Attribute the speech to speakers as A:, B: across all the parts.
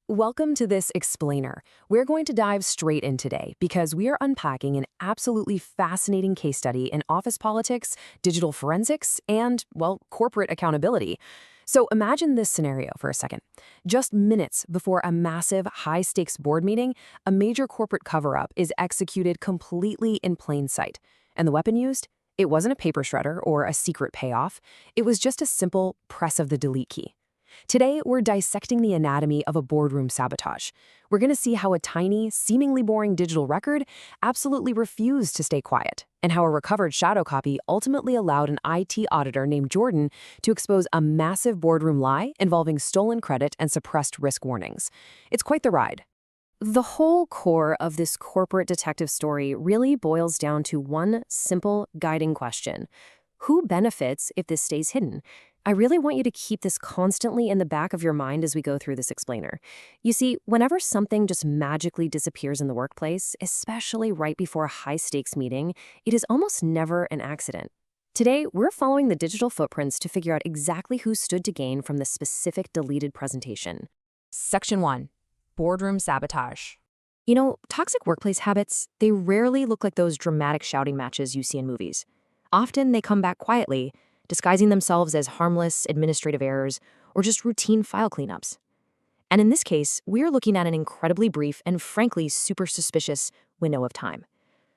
A: Welcome to this explainer. We're going to dive straight in today because we are unpacking an absolutely fascinating case study in office politics, digital forensics, and, well, corporate accountability. So imagine this scenario for a second. Just minutes before a massive, high-stakes board meeting, a major corporate cover-up is executed completely in plain sight. And the weapon used? It wasn't a paper shredder or a secret payoff. It was just a simple press of the delete key. Today, we're dissecting the anatomy of a boardroom sabotage. We're going to see how a tiny, seemingly boring digital record absolutely refused to stay quiet, and how a recovered shadow copy ultimately allowed an IT auditor named Jordan to expose a massive boardroom lie involving stolen credit and suppressed risk warnings. It's quite the ride. The whole core of this corporate detective story really boils down to one simple guiding question. Who benefits if this stays hidden? I really want you to keep this constantly in the back of your mind as we go through this explainer. You see, whenever something just magically disappears in the workplace, especially right before a high-stakes meeting, it is almost never an accident. Today, we're following the digital footprints to figure out exactly who stood to gain from this specific deleted presentation.
B: Section 1. Boardroom sabotage.
A: You know, toxic workplace habits, they rarely look like those dramatic shouting matches you see in movies. Often they come back quietly, disguising themselves as harmless administrative errors or just routine file cleanups. And in this case, we're looking at an incredibly brief and frankly super suspicious window of time.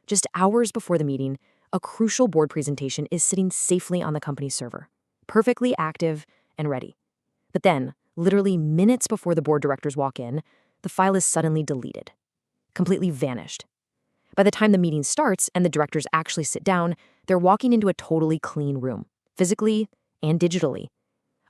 A: Just hours before the meeting, a crucial board presentation is sitting safely on the company's server, perfectly active and ready. But then, literally minutes before the board directors walk in, the file is suddenly deleted, completely vanished. By the time the meeting starts and the directors actually sit down, they're walking into a totally clean room, physically and digitally.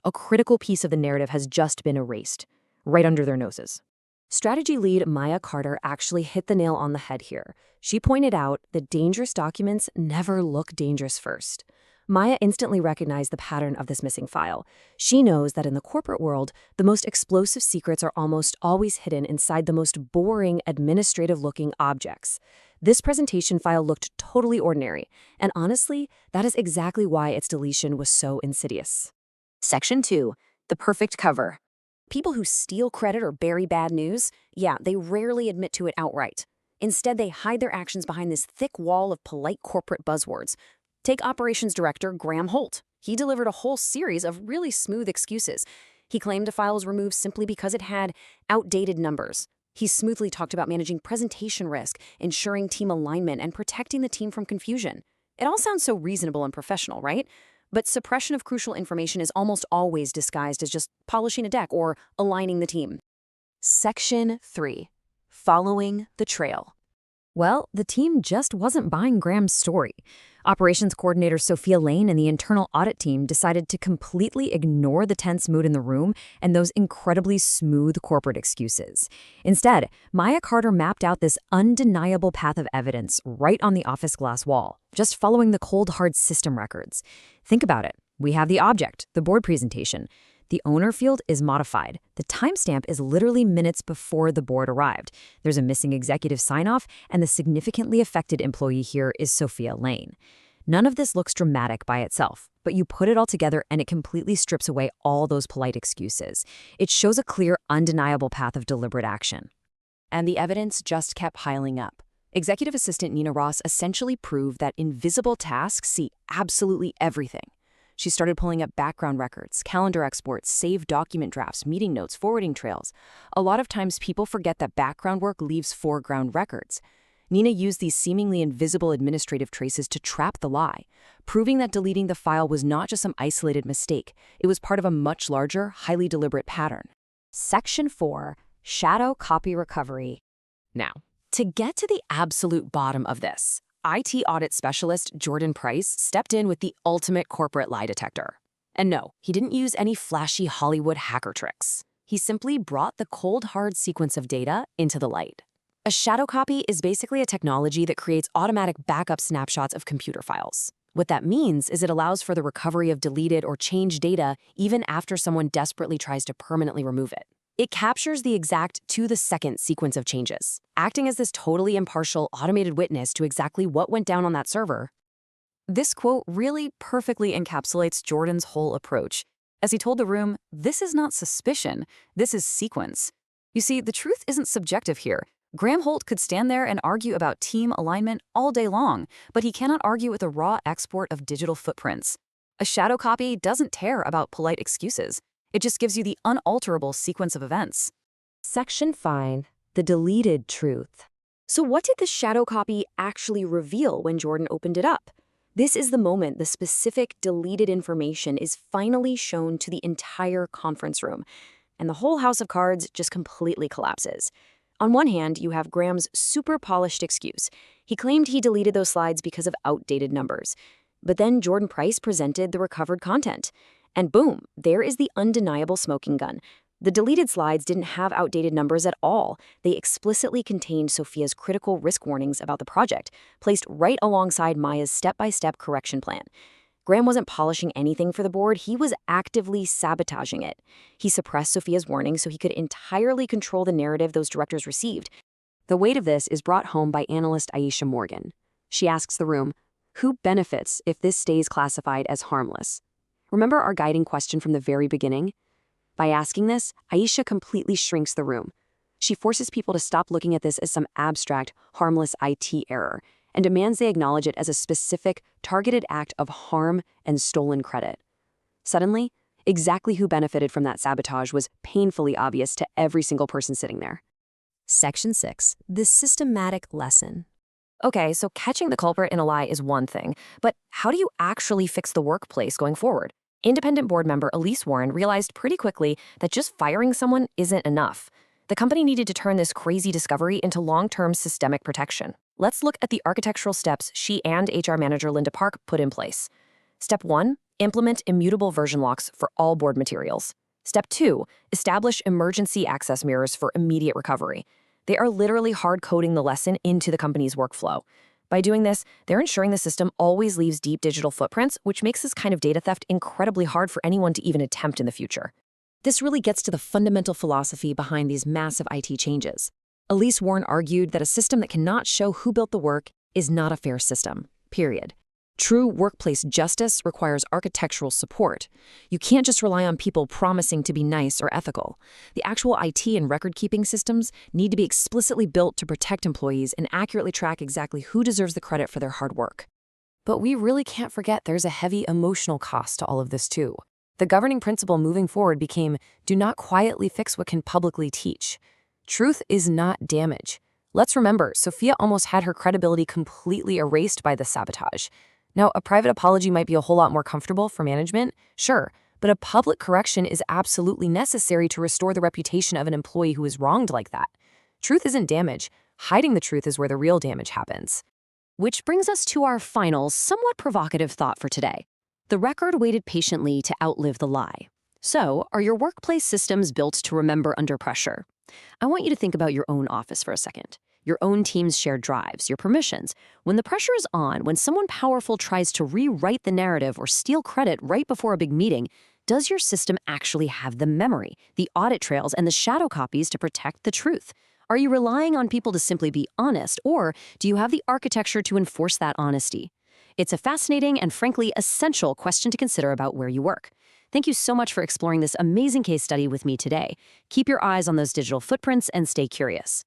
A: A critical piece of the narrative has just been erased, right under their noses. Strategy lead Maya Carter actually hit the nail on the head here. She pointed out that dangerous documents never look dangerous first. Maya instantly recognized the pattern of this missing file. She knows that in the corporate world, the most explosive secrets are almost always hidden inside the most boring, administrative-looking objects. This presentation file looked totally ordinary, and honestly, that is exactly why its deletion was so insidious. Section 2. The perfect cover. People who steal credit or bury bad news, they rarely admit to it outright. Instead, they hide their actions behind this thick wall of polite corporate buzzwords. Take Operations Director Graham Holt. He delivered a whole series of really smooth excuses. He claimed a file was removed simply because it had outdated numbers. He smoothly talked about managing presentation risk, ensuring team alignment, and protecting the team from confusion. It all sounds so reasonable and professional, right? But suppression of crucial information is almost always disguised as just polishing a deck or aligning the team. Section 3. Following the trail. Well, the team just wasn't buying Graham's story. Operations coordinator Sofia Lane and the internal audit team decided to completely ignore the tense mood in the room and those incredibly smooth corporate excuses. Instead, Maya Carter mapped out this undeniable path of evidence right on the office glass wall, just following the cold, hard system records. Think about it. We have the object, the board presentation. The owner field is modified. The timestamp is literally minutes before the board arrived. There's a missing executive sign-off, and the significantly affected employee here is Sofia Lane. None of this looks dramatic by itself, but you put it all together and it completely strips away all those polite excuses. It shows a clear, undeniable path of deliberate action. And the evidence just kept piling up. Executive Assistant Nina Ross essentially proved that invisible tasks see absolutely everything. She started pulling up background records, calendar exports, saved document drafts, meeting notes, forwarding trails. A lot of times people forget that background work leaves foreground records. Nina used these seemingly invisible administrative traces to trap the lie, proving that deleting the file was not just some isolated mistake. It was part of a much larger, highly deliberate pattern. Section 4. Shadow Copy Recovery. Now, to get to the absolute bottom of this, IT audit specialist Jordan Price stepped in with the ultimate corporate lie detector. And no, he didn't use any flashy Hollywood hacker tricks. He simply brought the cold, hard sequence of data into the light. A shadow copy is basically a technology that creates automatic backup snapshots of computer files. What that means is it allows for the recovery of deleted or changed data even after someone desperately tries to permanently remove it. It captures the exact to-the-second sequence of changes, acting as this totally impartial, automated witness to exactly what went down on that server. This quote really perfectly encapsulates Jordan's whole approach. As he told the room, this is not suspicion, this is sequence.
B: You see, the truth isn't subjective here. Graham Holt could stand there and argue about team alignment all day long, but he cannot argue with a raw export of digital footprints. A shadow copy doesn't tear about polite excuses. It just gives you the unalterable sequence of events.
A: Section 5. The deleted truth. So what did the shadow copy actually reveal when Jordan opened it up? This is the moment the specific deleted information is finally shown to the entire conference room, and the whole house of cards just completely collapses. On one hand, you have Graham's super polished excuse. He claimed he deleted those slides because of outdated numbers. But then Jordan Price presented the recovered content. And boom, there is the undeniable smoking gun. The deleted slides didn't have outdated numbers at all. They explicitly contained Sofia's critical risk warnings about the project, placed right alongside Maya's step-by-step correction plan. Graham wasn't polishing anything for the board, he was actively sabotaging it. He suppressed Sofia's warnings so he could entirely control the narrative those directors received. The weight of this is brought home by analyst Aisha Morgan. She asks the room, who benefits if this stays classified as harmless? Remember our guiding question from the very beginning? By asking this, Aisha completely shrinks the room. She forces people to stop looking at this as some abstract, harmless IT error, and demands they acknowledge it as a specific, targeted act of harm and stolen credit. Suddenly, exactly who benefited from that sabotage was painfully obvious to every single person sitting there. Section 6. The systematic lesson. Okay, so catching the culprit in a lie is one thing, but how do you actually fix the workplace going forward? Independent board member Elise Warren realized pretty quickly that just firing someone isn't enough. The company needed to turn this crazy discovery into long-term systemic protection. Let's look at the architectural steps she and HR manager Linda Park put in place. Step 1, implement immutable version locks for all board materials. Step 2, establish emergency access mirrors for immediate recovery. They are literally hard-coding the lesson into the company's workflow. By doing this, they're ensuring the system always leaves deep digital footprints, which makes this kind of data theft incredibly hard for anyone to even attempt in the future. This really gets to the fundamental philosophy behind these massive IT changes. Elise Warren argued that a system that cannot show who built the work is not a fair system, period. True workplace justice requires architectural support. You can't just rely on people promising to be nice or ethical. The actual IT and record-keeping systems need to be explicitly built to protect employees and accurately track exactly who deserves the credit for their hard work. But we really can't forget there's a heavy emotional cost to all of this too. The governing principle moving forward became, do not quietly fix what can publicly teach. Truth is not damage. Let's remember, Sofia almost had her credibility completely erased by the sabotage. Now, a private apology might be a whole lot more comfortable for management, sure, but a public correction is absolutely necessary to restore the reputation of an employee who is wronged like that. Truth isn't damage. Hiding the truth is where the real damage happens. Which brings us to our final, somewhat provocative thought for today. The record waited patiently to outlive the lie. So, are your workplace systems built to remember under pressure? I want you to think about your own office for a second. Your own team's shared drives, your permissions. When the pressure is on, when someone powerful tries to rewrite the narrative or steal credit right before a big meeting, does your system actually have the memory, the audit trails, and the shadow copies to protect the truth? Are you relying on people to simply be honest, or do you have the architecture to enforce that honesty? It's a fascinating and frankly essential question to consider about where you work. Thank you so much for exploring this amazing case study with me today. Keep your eyes on those digital footprints and stay curious.